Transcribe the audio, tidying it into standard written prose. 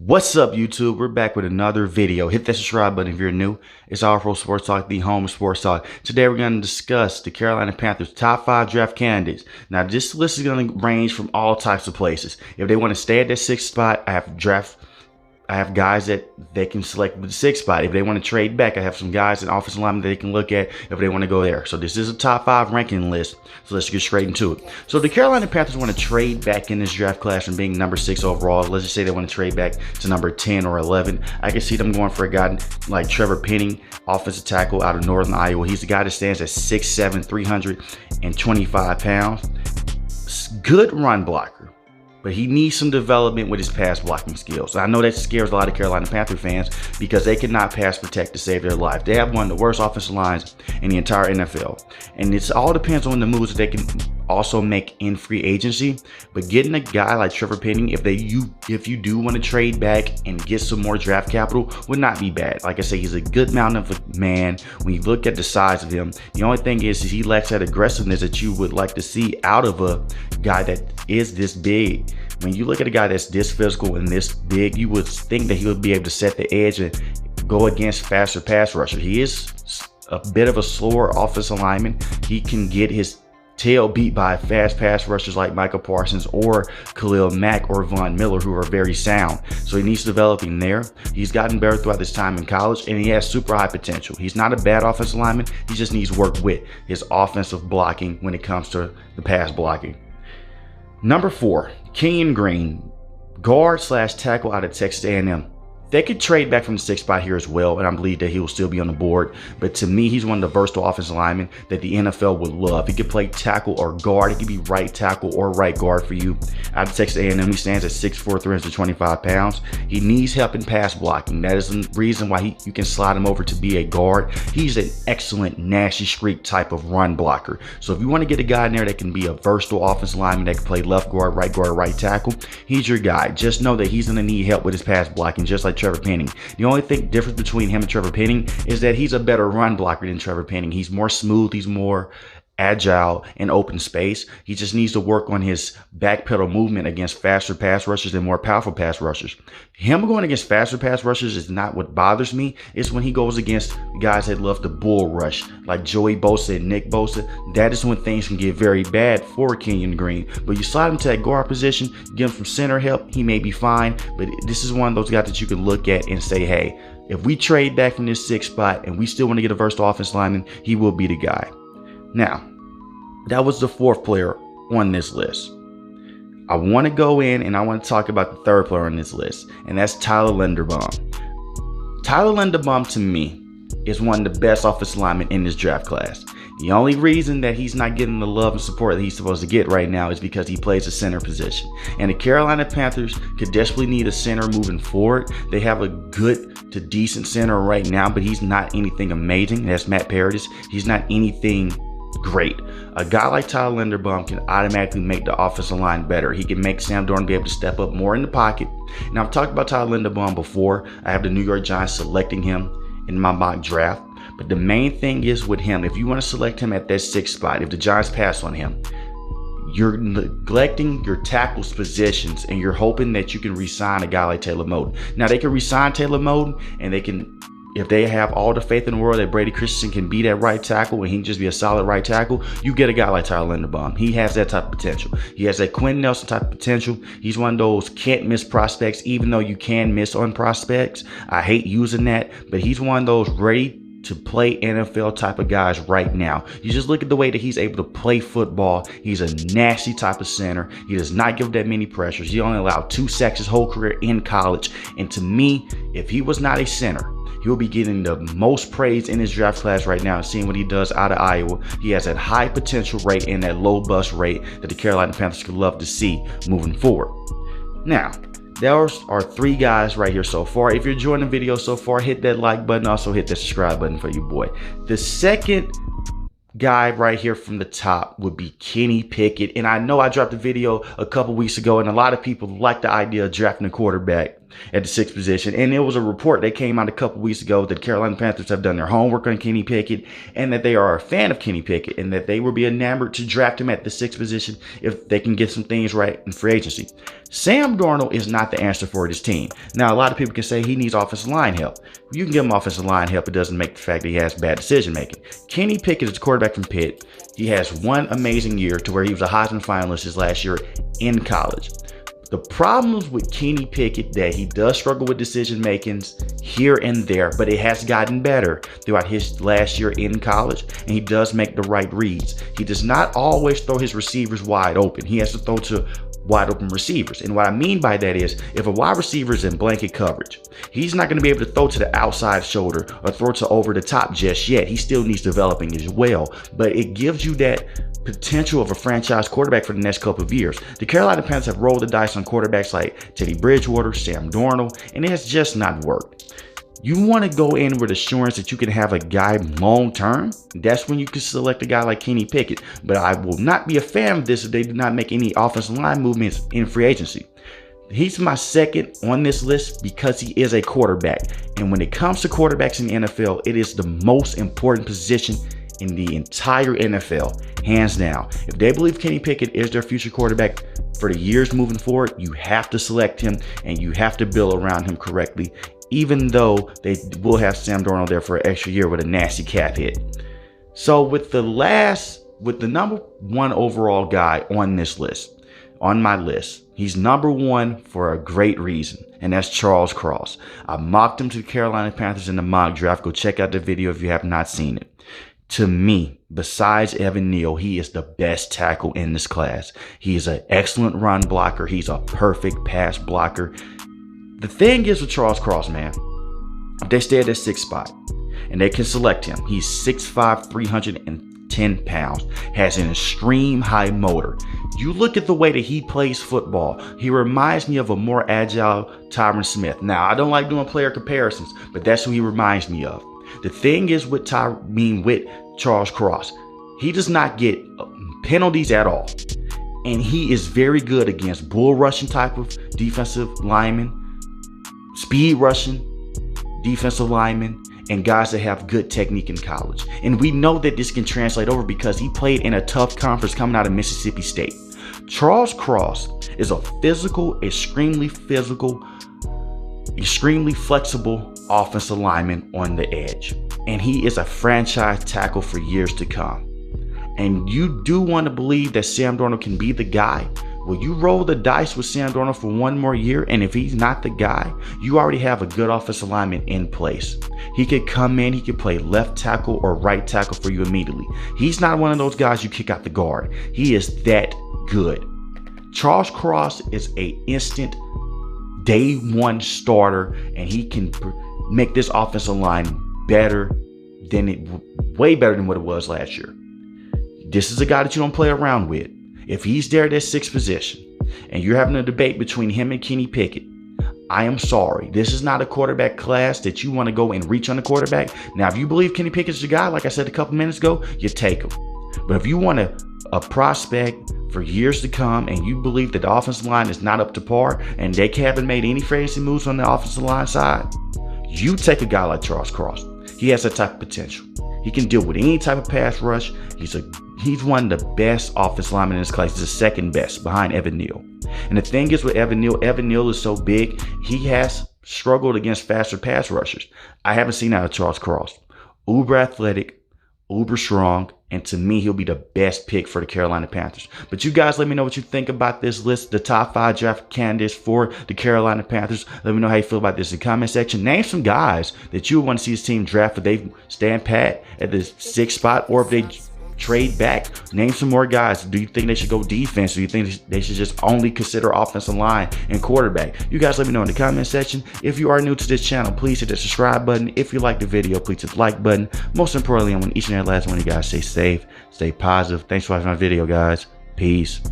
What's up, YouTube? We're back with another video. Hit that subscribe button if you're new. It's All Pro Sports Talk, the home of sports talk. Today we're going to discuss the Carolina Panthers' top 5 draft candidates. Now, this list is going to range from all types of places. If they want to stay at that 6th spot, I have guys that they can select with the 6th spot. If they want to trade back, I have some guys in offensive linemen that they can look at if they want to go there. So this is a top 5 ranking list. So let's get straight into it. So the Carolina Panthers want to trade back in this draft class from being number 6 overall. Let's just say they want to trade back to number 10 or 11. I can see them going for a guy like Trevor Penny, offensive tackle out of Northern Iowa. He's the guy that stands at 6'7", 325 pounds. Good run blocker, but he needs some development with his pass blocking skills. I know that scares a lot of Carolina Panther fans because they cannot pass protect to save their life. They have one of the worst offensive lines in the entire NFL. And it all depends on the moves that they can also make in free agency. But getting a guy like Trevor Penny, if you do want to trade back and get some more draft capital, would not be bad. Like I say, he's a good mountain of a man. When you look at the size of him, the only thing is he lacks that aggressiveness that you would like to see out of a guy that is this big. When you look at a guy that's this physical and this big, you would think that he would be able to set the edge and go against faster pass rusher. He is a bit of a slower offensive lineman. He can get his tail beat by fast pass rushers like Michael Parsons or Khalil Mack or Von Miller, who are very sound. So he needs developing there. He's gotten better throughout his time in college, and he has super high potential. He's not a bad offensive lineman. He just needs work with his offensive blocking when it comes to the pass blocking. Number 4, Kenyon Green, guard / tackle out of Texas A&M. They could trade back from the 6th spot here as well, and I believe that he will still be on the board. But to me, he's one of the versatile offensive linemen that the NFL would love. He could play tackle or guard. He could be right tackle or right guard for you. Out of Texas A&M, he stands at 6'4", 325 pounds. He needs help in pass blocking. That is the reason why you can slide him over to be a guard. He's an excellent, nasty streak type of run blocker. So if you want to get a guy in there that can be a versatile offensive lineman that can play left guard, right tackle, he's your guy. Just know that he's going to need help with his pass blocking, just like Trevor Penny. The only difference between him and Trevor Penny is that he's a better run blocker than Trevor Penny. He's more smooth, he's more agile in open space. He just needs to work on his back pedal movement against faster pass rushers and more powerful pass rushers. Him going against faster pass rushers is not what bothers me. It's when he goes against guys that love the bull rush, like Joey Bosa and Nick Bosa. That is when things can get very bad for Kenyon Green. But you slide him to that guard position, give him some center help, he may be fine. But this is one of those guys that you can look at and say, hey, if we trade back from this 6th spot and we still want to get a versatile offensive lineman, he will be the guy. Now, that was the 4th player on this list. I want to go in and I want to talk about the 3rd player on this list, and that's Tyler Linderbaum. Tyler Linderbaum, to me, is one of the best offensive linemen in this draft class. The only reason that he's not getting the love and support that he's supposed to get right now is because he plays a center position. And the Carolina Panthers could desperately need a center moving forward. They have a good to decent center right now, but he's not anything amazing. That's Matt Paradis. He's not anything great. A guy like Tyler Linderbaum can automatically make the offensive line better. He can make Sam Darnold be able to step up more in the pocket. Now, I've talked about Tyler Linderbaum before. I have the New York Giants selecting him in my mock draft. But the main thing is with him, if you want to select him at that 6th spot, if the Giants pass on him, you're neglecting your tackles positions and you're hoping that you can re-sign a guy like Taylor Moton. Now, they can re-sign Taylor Moton, and they can, if they have all the faith in the world that Brady Christensen can be that right tackle and he can just be a solid right tackle, you get a guy like Tyler Linderbaum. He has that type of potential. He has that Quentin Nelson type of potential. He's one of those can't miss prospects, even though you can miss on prospects. I hate using that, but he's one of those ready to play NFL type of guys right now. You just look at the way that he's able to play football. He's a nasty type of center. He does not give that many pressures. He only allowed 2 sacks his whole career in college. And to me, if he was not a center, he'll be getting the most praise in his draft class right now. Seeing what he does out of Iowa, he has that high potential rate and that low bust rate that the Carolina Panthers could love to see moving forward. Now, there are 3 guys right here so far. If you're enjoying the video so far, hit that like button. Also hit that subscribe button for you, boy. The 2nd guy right here from the top would be Kenny Pickett. And I know I dropped a video a couple weeks ago, and a lot of people like the idea of drafting a quarterback at the sixth position. And there was a report that came out a couple weeks ago that Carolina Panthers have done their homework on Kenny Pickett and that they are a fan of Kenny Pickett and that they will be enamored to draft him at the sixth position if they can get some things right in free agency. Sam Darnold is not the answer for this team. Now, a lot of people can say he needs offensive line help. You can give him offensive line help. It doesn't make the fact that he has bad decision making. Kenny Pickett is a quarterback from Pitt. He has one amazing year to where he was a Heisman finalist his last year in college. The problems with Kenny Pickett that he does struggle with decision makings here and there, but it has gotten better throughout his last year in college, and he does make the right reads. He does not always throw his receivers wide open. He has to throw to wide open receivers. And what I mean by that is if a wide receiver is in blanket coverage, he's not going to be able to throw to the outside shoulder or throw to over the top just yet. He still needs developing as well, but it gives you that potential of a franchise quarterback for the next couple of years. The Carolina Panthers have rolled the dice on quarterbacks like Teddy Bridgewater, Sam Darnold, and it has just not worked. You want to go in with assurance that you can have a guy long term. That's when you can select a guy like Kenny Pickett. But I will not be a fan of this if they do not make any offensive line movements in free agency. He's my second on this list because he is a quarterback. And when it comes to quarterbacks in the NFL, it is the most important position in the entire NFL, hands down. If they believe Kenny Pickett is their future quarterback for the years moving forward, you have to select him and you have to build around him correctly, even though they will have Sam Darnold there for an extra year with a nasty cap hit. So with the number one overall guy on this list, on my list, he's number one for a great reason, and that's Charles Cross. I mocked him to the Carolina Panthers in the mock draft. Go check out the video if you have not seen it. To me, besides Evan Neal, he is the best tackle in this class. He is an excellent run blocker. He's a perfect pass blocker. The thing is with Charles Cross, man, if they stay at that sixth spot and they can select him, he's 6'5", 310 pounds, has an extreme high motor. You look at the way that he plays football, he reminds me of a more agile Tyron Smith. Now, I don't like doing player comparisons, but that's who he reminds me of. The thing is with Charles Cross, he does not get penalties at all. And he is very good against bull rushing type of defensive linemen, speed rushing defensive linemen, and guys that have good technique in college. And we know that this can translate over because he played in a tough conference coming out of Mississippi State. Charles Cross is a extremely flexible offensive lineman on the edge. And he is a franchise tackle for years to come. And you do want to believe that Sam Darnold can be the guy. Well, you roll the dice with Sam Darnold for one more year, and if he's not the guy, you already have a good offensive lineman in place. He could come in, he could play left tackle or right tackle for you immediately. He's not one of those guys you kick out the guard. He is that good. Charles Cross is an instant day one starter, and he can make this offensive line way better than what it was last year. This is a guy that you don't play around with. If he's there at that sixth position and you're having a debate between him and Kenny Pickett, I am sorry. This is not a quarterback class that you want to go and reach on the quarterback. Now, if you believe Kenny Pickett's your guy, like I said a couple minutes ago, you take him. But if you want a prospect for years to come and you believe that the offensive line is not up to par and they haven't made any fancy moves on the offensive line side, you take a guy like Charles Cross. He has that type of potential. He can deal with any type of pass rush. He's one of the best offensive linemen in this class. He's the second best behind Evan Neal. And the thing is with Evan Neal is so big, he has struggled against faster pass rushers. I haven't seen that with Charles Cross. Uber athletic, uber strong, and to me, he'll be the best pick for the Carolina Panthers. But you guys let me know what you think about this list, the top 5 draft candidates for the Carolina Panthers. Let me know how you feel about this in the comment section. Name some guys that you would want to see his team draft if they stand pat at the 6th spot or if they trade back. Name some more guys. Do you think they should go defense? Do you think they should just only consider offensive line and quarterback? You guys let me know in the comment section. If you are new to this channel, please hit the subscribe button. If you like the video, please hit the like button. Most importantly, I want each and every last one of you guys stay safe, stay positive. Thanks for watching my video, guys. Peace.